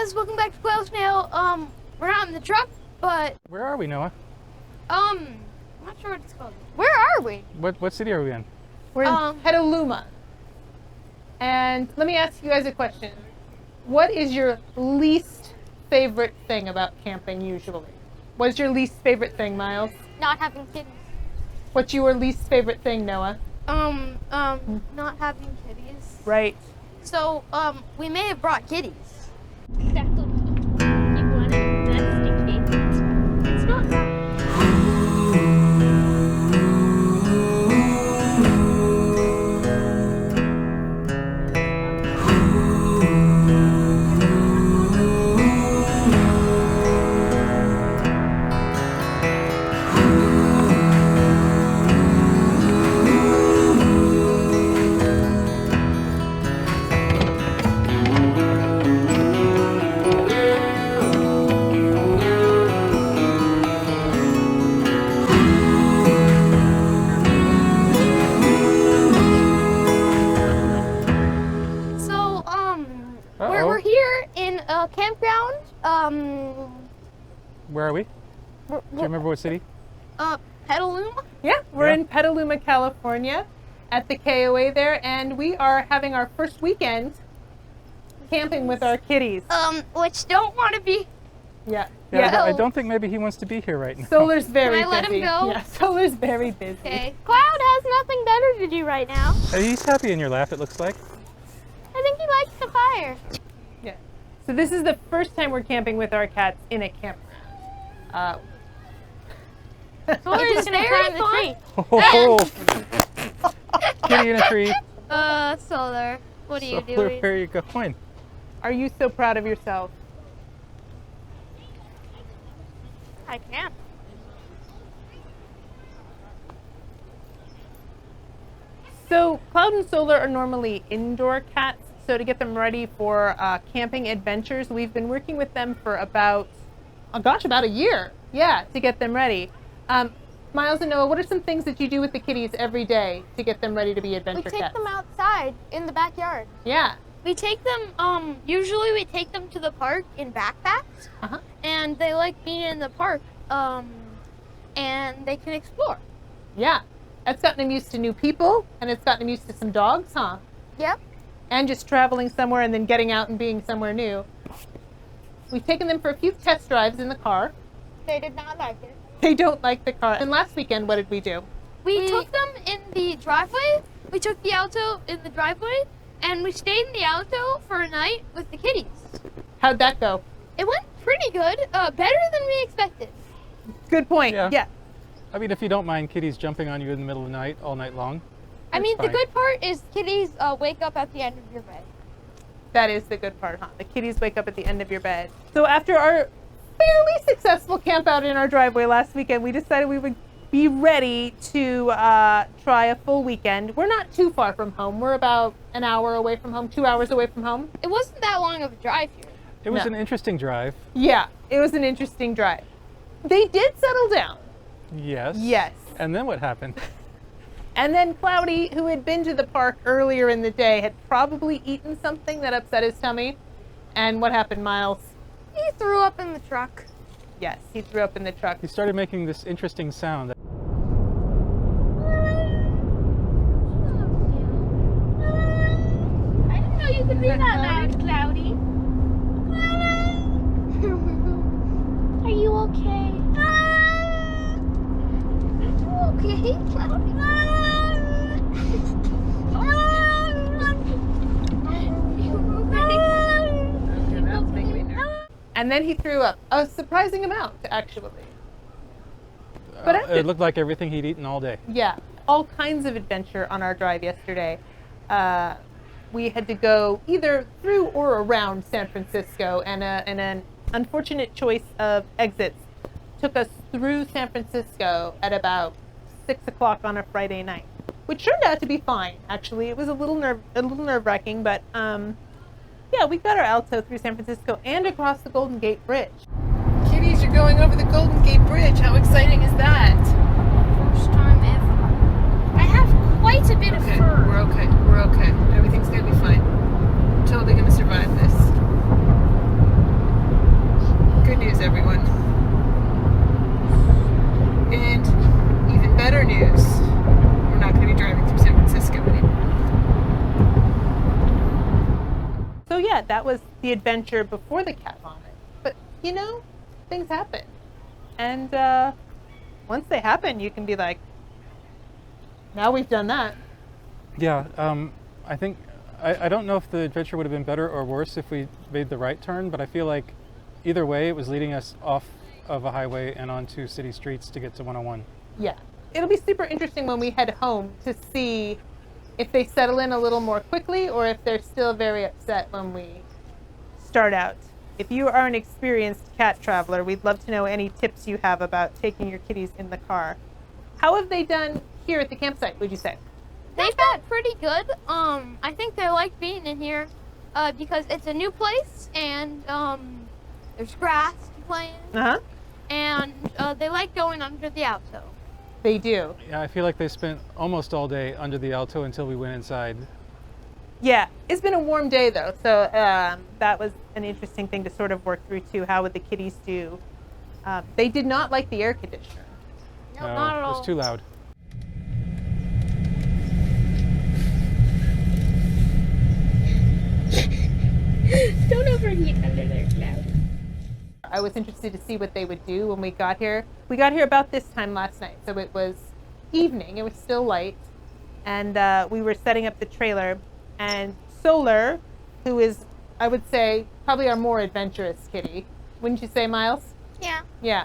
guys, welcome back to Quail, Snail. We're not in the truck, but Where are we, Noah? I'm not sure what it's called. Where are we? What city are we in? We're in PETaluma. And let me ask you guys a question. What is your least favorite thing about camping usually? What is your least favorite thing, Miles? Not having kitties. What's your least favorite thing, Noah? Not having kitties. Right. So, we may have brought kitties. That's okay. You want to investigate it. It's not that. We're here in a campground. Where are we? Do you remember what city? PETaluma. Yeah, we're Yeah. in PETaluma, California at the KOA there, and we are having our first weekend camping with our kitties. Which don't want to be. Yeah. I don't think maybe he wants to be here right now. Solar's very Can I let him busy. go? Yeah, Solar's very busy. Okay. Cloud has nothing better to do right now. He's happy in your lap, it looks like. I think he likes the fire. Yeah. So this is the first time we're camping with our cats in a campground. Solar's is gonna very climb the tree. Oh, kitty in a tree. Solar, what are you Solar, doing? where are you going? Are you so proud of yourself? I can't. So Cloud and Solar are normally indoor cats. So to get them ready for camping adventures, we've been working with them for about a year. Yeah, to get them ready. Miles and Noah, what are some things that you do with the kitties every day to get them ready to be We adventure take cats? them outside in the backyard. Yeah. We take them, usually we take them to the park in backpacks, Uh-huh. and they like being in the park, and they can explore. Yeah. That's gotten them used to new people, and it's gotten them used to some dogs, huh? Yep. And just traveling somewhere and then getting out and being somewhere new. We've taken them for a few test drives in the car. They did not like it. They don't like the car. And last weekend, what did we do? We took them in the driveway. We took the Alto in the driveway, and we stayed in the Alto for a night with the kitties. How'd that go? It went pretty good, better than we expected. Good point. Yeah. Yeah. I mean, if you don't mind kitties jumping on you in the middle of the night, all night long. I mean, fine. the good part is kitties wake up at the end of your bed. That is the good part, huh? The kitties wake up at the end of your bed. So after our fairly successful camp out in our driveway last weekend, we decided we would be ready to try a full weekend. We're not too far from home. We're about an hour away from home, 2 hours away from home. It wasn't that long of a drive here. It was No. an interesting drive. Yeah, it was an interesting drive. They did settle down. Yes. Yes. And then what happened? And then Cloudy, who had been to the park earlier in the day, had probably eaten something that upset his tummy. And what happened, Miles? He threw up in the truck. Yes, he threw up in the truck. He started making this interesting sound. I didn't know you could be that loud, Cloudy. Are you okay? Okay, Cloudy. And then he threw up a surprising amount, actually. But after- It looked like everything he'd eaten all day. Yeah, all kinds of adventure on our drive yesterday. We had to go either through or around San Francisco, and an unfortunate choice of exits took us through San Francisco at about 6 o'clock on a Friday night, which turned out to be fine. Actually, it was a little nerve-wracking, but yeah, we got our Alto through San Francisco and across the Golden Gate Bridge. Kitties, you're going over the Golden Gate Bridge. How exciting is that? First time ever. I have quite a bit of fur. We're okay. We're okay. Everything's gonna be fine. I'm totally gonna survive this. that was the adventure before the cat vomit. But, you know, things happen. And once they happen, you can be like, now we've done that. Yeah, I think, I don't know if the adventure would have been better or worse if we made the right turn, but I feel like either way it was leading us off of a highway and onto city streets to get to 101. Yeah. It'll be super interesting when we head home to see if they settle in a little more quickly or if they're still very upset when we start out. If you are an experienced cat traveler, we'd love to know any tips you have about taking your kitties in the car. How have they done here at the campsite, would you say? They've done pretty good. I think they like being in here because it's a new place and there's grass to play in. Uh-huh. And they like going under the Alto. They do. Yeah, I feel like they spent almost all day under the Alto until we went inside. Yeah, it's been a warm day though, so that was an interesting thing to sort of work through too. How would the kitties do? They did not like the air conditioner. No, not at it all. was too loud. Don't overheat under there now. I was interested to see what they would do when we got here. We got here about this time last night, so it was evening. It was still light, and we were setting up the trailer. And Solar, who is, I would say, probably our more adventurous kitty, wouldn't you say, Miles? Yeah. Yeah.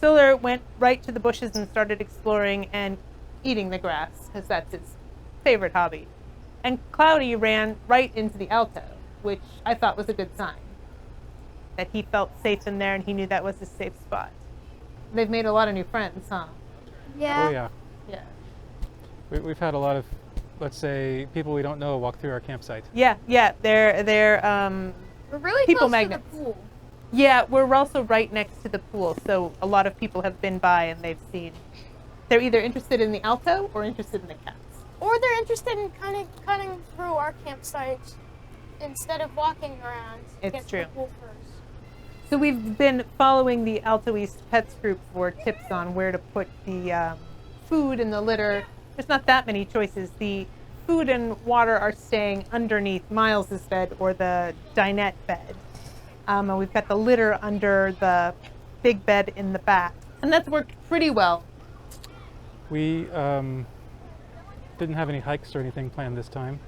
Solar went right to the bushes and started exploring and eating the grass, because that's his favorite hobby. And Cloudy ran right into the Alto, which I thought was a good sign. That he felt safe in there and he knew that was a safe spot. They've made a lot of new friends, huh? Yeah. Oh yeah. Yeah. We've had a lot of, let's say, people we don't know walk through our campsite. Yeah, they're We're really people close magnets. to the pool. yeah, we're also right next to the pool, so a lot of people have been by and they've seen. They're either interested in the Alto or interested in the cats. Or they're interested in kind of cutting through our campsite instead of walking around to It's get to true. the pool first. So we've been following the Alto East Pets group for tips on where to put the food and the litter. There's not that many choices. The food and water are staying underneath Miles's bed or the dinette bed. And we've got the litter under the big bed in the back. And that's worked pretty well. We didn't have any hikes or anything planned this time.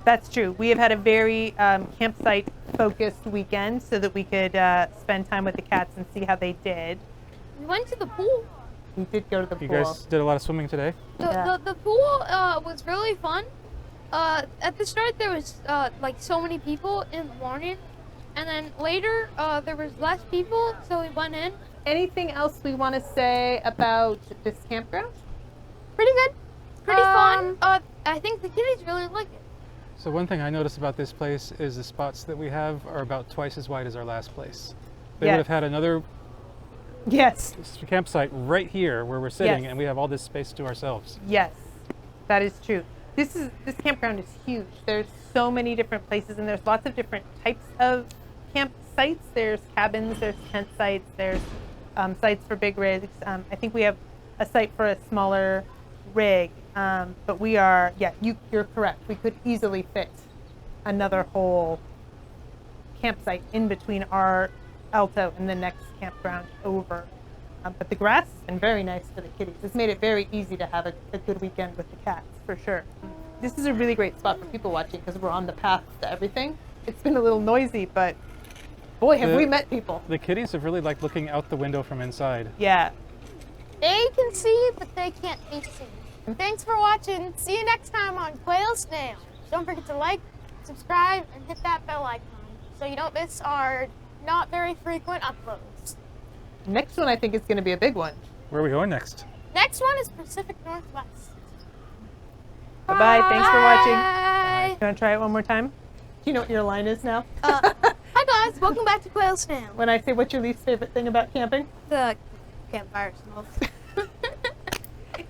That's true. We have had a very campsite-focused weekend so that we could spend time with the cats and see how they did. We went to the pool. We did go to the You pool. guys did a lot of swimming today? The pool was really fun. At the start, there was like so many people in the morning, and then later there was less people, so we went in. Anything else we want to say about this campground? Pretty good, pretty fun. I think the kitties really like it. So one thing I noticed about this place is the spots that we have are about twice as wide as our last place. They Yes. would have had another Yes. campsite right here where we're sitting, Yes. and we have all this space to ourselves. Yes, that is true. This campground is huge. There's so many different places, and there's lots of different types of campsites. There's cabins, there's tent sites, there's sites for big rigs. I think we have a site for a smaller rig, but we are, you're correct. We could easily fit another whole campsite in between our Alto and the next campground over. But the grass has been very nice for the kitties. It's made it very easy to have a good weekend with the cats, for sure. This is a really great spot for people watching because we're on the path to everything. It's been a little noisy, but boy, have we met people. The kitties have really liked looking out the window from inside. Yeah. They can see, but they can't be seen. Thanks for watching. See you next time on Quail, Snail. Don't forget to like, subscribe, and hit that bell icon so you don't miss our not very frequent uploads. Next one I think is going to be a big one. Where are we going next? Next one is Pacific Northwest. Bye-bye. Thanks for watching. Bye. You want to try it one more time? Do you know what your line is now? Hi guys, welcome back to Quail Snail. When I say what's your least favorite thing about camping? The campfire smoke.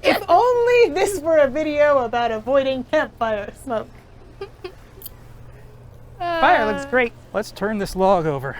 If only this were a video about avoiding campfire smoke. Fire looks great. Let's turn this log over.